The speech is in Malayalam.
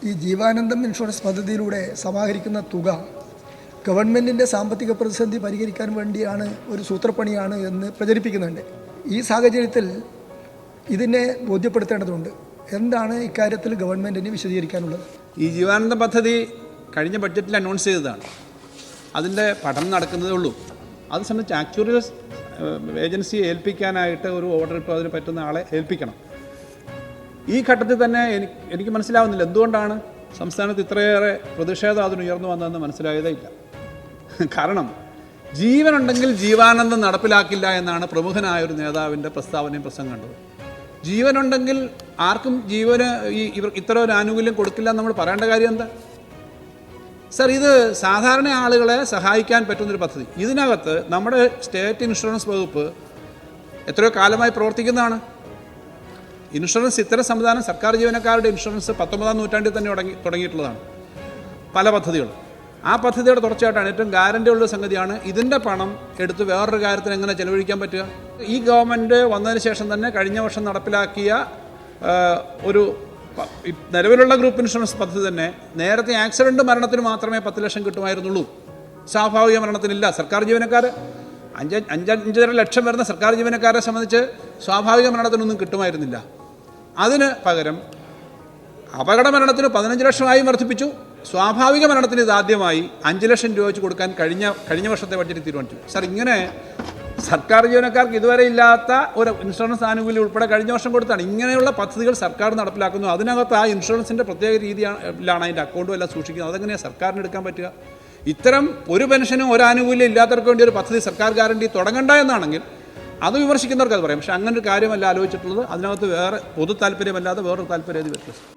ഈ ജീവാനന്ദം ഇൻഷുറൻസ് പദ്ധതിയിലൂടെ സമാഹരിക്കുന്ന തുക ഗവൺമെൻറ്റിൻ്റെ സാമ്പത്തിക പ്രതിസന്ധി പരിഹരിക്കാൻ വേണ്ടിയാണ് ഒരു സൂത്രപ്പണിയാണ് എന്ന് പ്രചരിപ്പിക്കുന്നുണ്ട്. ഈ സാഹചര്യത്തിൽ ഇതിനെ ബോധ്യപ്പെടുത്തേണ്ടതുണ്ട്. എന്താണ് ഇക്കാര്യത്തിൽ ഗവൺമെൻറ്റിന് വിശദീകരിക്കാനുള്ളത്? ഈ ജീവാനന്ദ പദ്ധതി കഴിഞ്ഞ ബഡ്ജറ്റിൽ അനൗൺസ് ചെയ്തതാണ്. അതിൻ്റെ പഠനം നടക്കുന്നതേ ഉള്ളൂ. അത് സംബന്ധിച്ച് ആക്ച്വറീസ് ഏജൻസിയെ ഏൽപ്പിക്കാനായിട്ട് ഒരു ഓർഡർ ഇപ്പോൾ അതിന് പറ്റുന്ന ആളെ ഏൽപ്പിക്കണം. ഈ ഘട്ടത്തിൽ തന്നെ എനിക്ക് മനസ്സിലാവുന്നില്ല എന്തുകൊണ്ടാണ് സംസ്ഥാനത്ത് ഇത്രയേറെ പ്രതിഷേധം അതിനുയർന്നു വന്നതെന്ന് മനസ്സിലായതേ ഇല്ല. കാരണം ജീവനുണ്ടെങ്കിൽ ജീവാനന്ദം നടപ്പിലാക്കില്ല എന്നാണ് പ്രമുഖനായ ഒരു നേതാവിൻ്റെ പ്രസ്താവനയും പ്രസംഗം കണ്ടത്. ജീവനുണ്ടെങ്കിൽ ആർക്കും ജീവന് ഇത്തരം ഒരു ആനുകൂല്യം കൊടുക്കില്ല എന്ന് നമ്മൾ പറയേണ്ട കാര്യം എന്താ? സർ, ഇത് സാധാരണ ആളുകളെ സഹായിക്കാൻ പറ്റുന്നൊരു പദ്ധതി. ഇതിനകത്ത് നമ്മുടെ സ്റ്റേറ്റ് ഇൻഷുറൻസ് വകുപ്പ് എത്രയോ കാലമായി പ്രവർത്തിക്കുന്നതാണ്. ഇൻഷുറൻസ് ഇത്തരം സംവിധാനം സർക്കാർ ജീവനക്കാരുടെ ഇൻഷുറൻസ് 19-ാം നൂറ്റാണ്ടിൽ തന്നെ തുടങ്ങിയിട്ടുള്ളതാണ്. പല പദ്ധതികളും ആ പദ്ധതിയുടെ തുടർച്ചയായിട്ടാണ്. ഏറ്റവും ഗ്യാരണ്ടി ഉള്ള സംഗതിയാണ് ഇതിൻ്റെ പണം എടുത്ത് വേറൊരു കാര്യത്തിന് എങ്ങനെ ചെലവഴിക്കാൻ പറ്റുക. ഈ ഗവൺമെൻറ് വന്നതിന് ശേഷം തന്നെ കഴിഞ്ഞ വർഷം നടപ്പിലാക്കിയ ഒരു നിലവിലുള്ള ഗ്രൂപ്പ് ഇൻഷുറൻസ് പദ്ധതി തന്നെ നേരത്തെ ആക്സിഡൻറ്റ് മരണത്തിന് മാത്രമേ 10 ലക്ഷം കിട്ടുമായിരുന്നുള്ളൂ. സ്വാഭാവിക മരണത്തിനില്ല. സർക്കാർ ജീവനക്കാർ 5.5 ലക്ഷം വരുന്ന സർക്കാർ ജീവനക്കാരെ സംബന്ധിച്ച് സ്വാഭാവിക മരണത്തിനൊന്നും കിട്ടുമായിരുന്നില്ല. അതിന് പകരം അപകട മരണത്തിന് 15 ലക്ഷമായി വർദ്ധിപ്പിച്ചു. സ്വാഭാവിക മരണത്തിന് ഇതാദ്യമായി 5 ലക്ഷം രൂപ വെച്ച് കൊടുക്കാൻ കഴിഞ്ഞ വർഷത്തെ ബഡ്ജറ്റിൽ തീരുമാനിച്ചു. സാർ, ഇങ്ങനെ സർക്കാർ ജീവനക്കാർക്ക് ഇതുവരെ ഇല്ലാത്ത ഒരു ഇൻഷുറൻസ് ആനുകൂല്യം ഉൾപ്പെടെ കഴിഞ്ഞ വർഷം കൊടുത്താണ്. ഇങ്ങനെയുള്ള പദ്ധതികൾ സർക്കാർ നടപ്പിലാക്കുന്നു. അതിനകത്ത് ആ ഇൻഷുറൻസിൻ്റെ പ്രത്യേക രീതിയിലാണ് അതിൻ്റെ അക്കൗണ്ടും എല്ലാം സൂക്ഷിക്കുന്നത്. അതെങ്ങനെയാണ് സർക്കാരിന് എടുക്കാൻ പറ്റുക? ഇത്തരം ഒരു പെൻഷനും ഒരു ആനുകൂല്യം ഇല്ലാത്തവർക്ക് വേണ്ടി ഒരു പദ്ധതി സർക്കാർ ഗ്യാരണ്ടി തുടങ്ങണ്ട എന്നാണെങ്കിൽ അത് വിമർശിക്കുന്നവർക്ക് അത് പറയാം. പക്ഷേ അങ്ങനെ ഒരു കാര്യമല്ല ആലോചിച്ചിട്ടുള്ളത്. അതിനകത്ത് വേറെ പൊതു താല്പര്യമല്ലാതെ വേറൊരു താല്പര്യം വ്യത്യസ്തം.